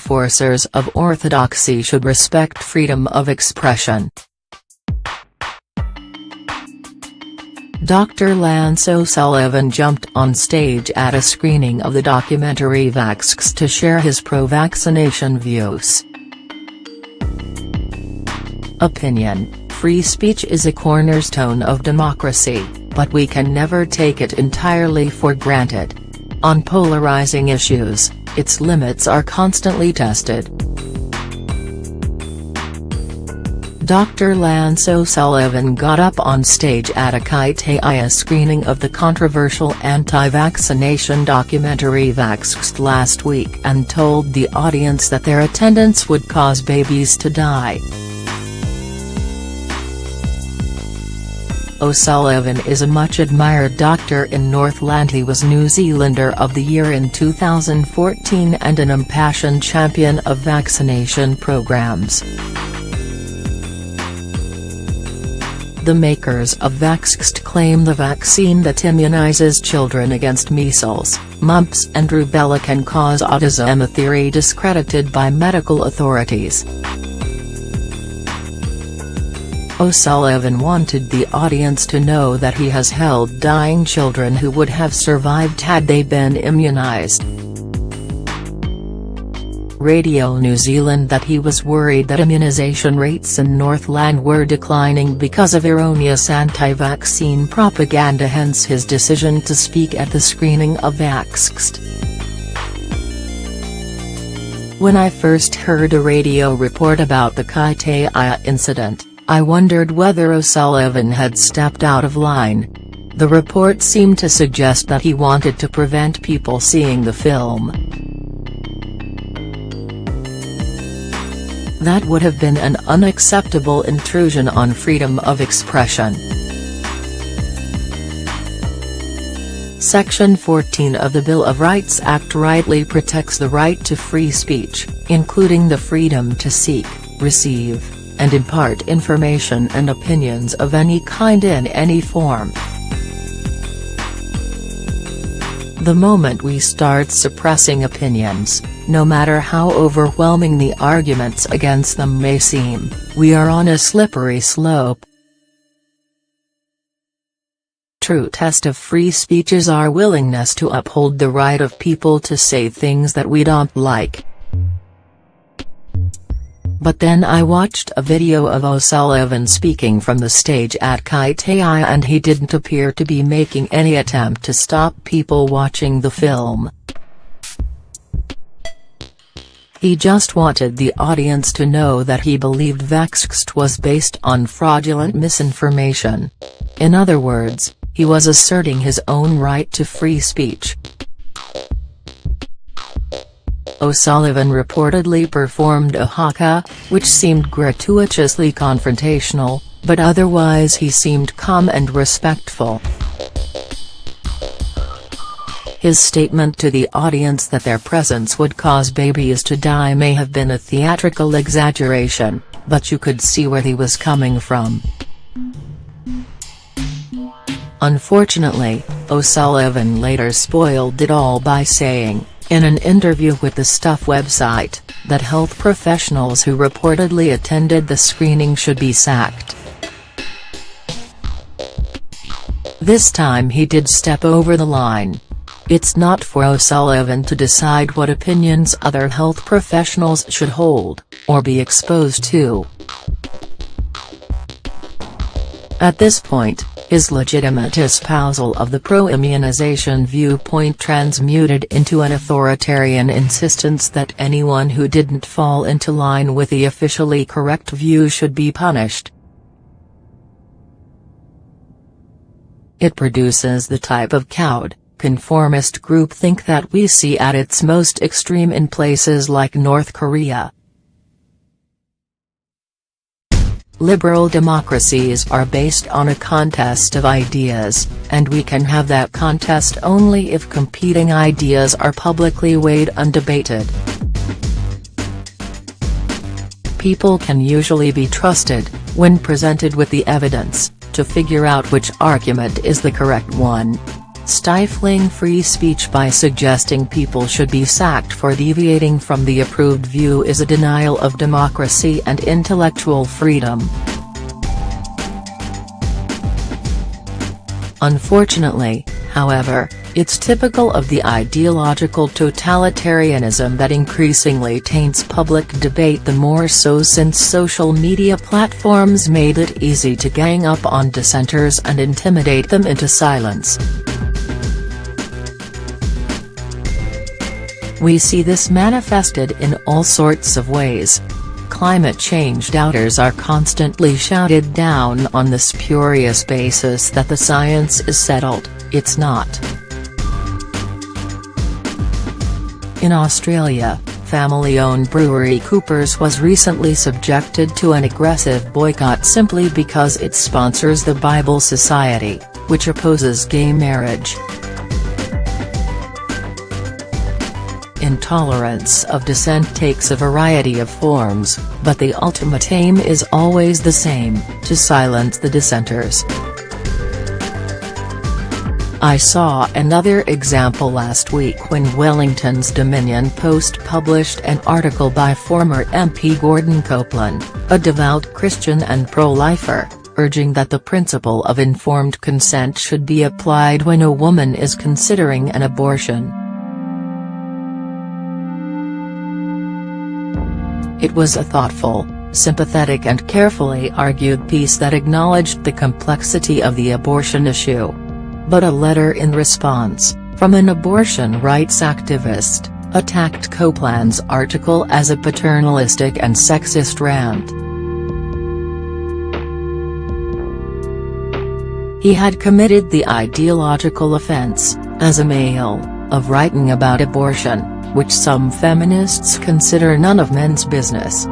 enforcers of orthodoxy should respect freedom of expression. Dr. Lance O'Sullivan jumped on stage at a screening of the documentary Vaxxed to share his pro-vaccination views. Opinion: free speech is a cornerstone of democracy, but we can never take it entirely for granted. On polarizing issues, its limits are constantly tested. Dr. Lance O'Sullivan got up on stage at a KITIA screening of the controversial anti-vaccination documentary Vaxxed last week and told the audience that their attendance would cause babies to die. O'Sullivan is a much-admired doctor in Northland. He was New Zealander of the Year in 2014 and an impassioned champion of vaccination programs. The makers of Vaxxed claim the vaccine that immunizes children against measles, mumps and rubella can cause autism, a theory discredited by medical authorities. O'Sullivan wanted the audience to know that he has held dying children who would have survived had they been immunized. Radio New Zealand that he was worried that immunisation rates in Northland were declining because of erroneous anti-vaccine propaganda, hence his decision to speak at the screening of Vaxxed. When I first heard a radio report about the KITIA incident, I wondered whether O'Sullivan had stepped out of line. The report seemed to suggest that he wanted to prevent people seeing the film. That would have been an unacceptable intrusion on freedom of expression. Section 14 of the Bill of Rights Act rightly protects the right to free speech, including the freedom to seek, receive, and impart information and opinions of any kind in any form. The moment we start suppressing opinions, no matter how overwhelming the arguments against them may seem, we are on a slippery slope. True test of free speech is our willingness to uphold the right of people to say things that we don't like. But then I watched a video of O'Sullivan speaking from the stage at KITIA and he didn't appear to be making any attempt to stop people watching the film. He just wanted the audience to know that he believed Vaxxed was based on fraudulent misinformation. In other words, he was asserting his own right to free speech. O'Sullivan reportedly performed a haka, which seemed gratuitously confrontational, but otherwise he seemed calm and respectful. His statement to the audience that their presence would cause babies to die may have been a theatrical exaggeration, but you could see where he was coming from. Unfortunately, O'Sullivan later spoiled it all by saying, in an interview with the Stuff website, that health professionals who reportedly attended the screening should be sacked. This time he did step over the line. It's not for O'Sullivan to decide what opinions other health professionals should hold, or be exposed to. At this point, his legitimate espousal of the pro-immunization viewpoint transmuted into an authoritarian insistence that anyone who didn't fall into line with the officially correct view should be punished. It produces the type of cowed, conformist groupthink that we see at its most extreme in places like North Korea. Liberal democracies are based on a contest of ideas, and we can have that contest only if competing ideas are publicly weighed undebated. People can usually be trusted, when presented with the evidence, to figure out which argument is the correct one. Stifling free speech by suggesting people should be sacked for deviating from the approved view is a denial of democracy and intellectual freedom. Unfortunately, however, it's typical of the ideological totalitarianism that increasingly taints public debate, the more so since social media platforms made it easy to gang up on dissenters and intimidate them into silence. We see this manifested in all sorts of ways. Climate change doubters are constantly shouted down on the spurious basis that the science is settled. It's not. In Australia, family-owned brewery Coopers was recently subjected to an aggressive boycott simply because it sponsors the Bible Society, which opposes gay marriage. Intolerance of dissent takes a variety of forms, but the ultimate aim is always the same: to silence the dissenters. I saw another example last week when Wellington's Dominion Post published an article by former MP Gordon Copeland, a devout Christian and pro-lifer, urging that the principle of informed consent should be applied when a woman is considering an abortion. It was a thoughtful, sympathetic and carefully argued piece that acknowledged the complexity of the abortion issue. But a letter in response, from an abortion rights activist, attacked Copeland's article as a paternalistic and sexist rant. He had committed the ideological offense, as a male, of writing about abortion, which some feminists consider none of men's business.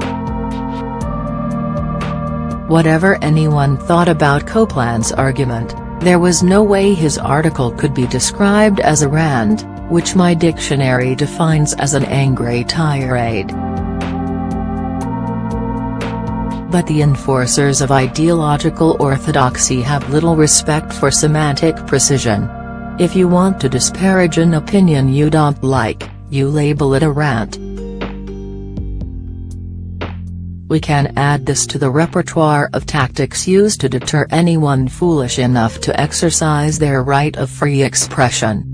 Whatever anyone thought about Copeland's argument, there was no way his article could be described as a rant, which my dictionary defines as an angry tirade. But the enforcers of ideological orthodoxy have little respect for semantic precision. If you want to disparage an opinion you don't like, you label it a rant. We can add this to the repertoire of tactics used to deter anyone foolish enough to exercise their right of free expression.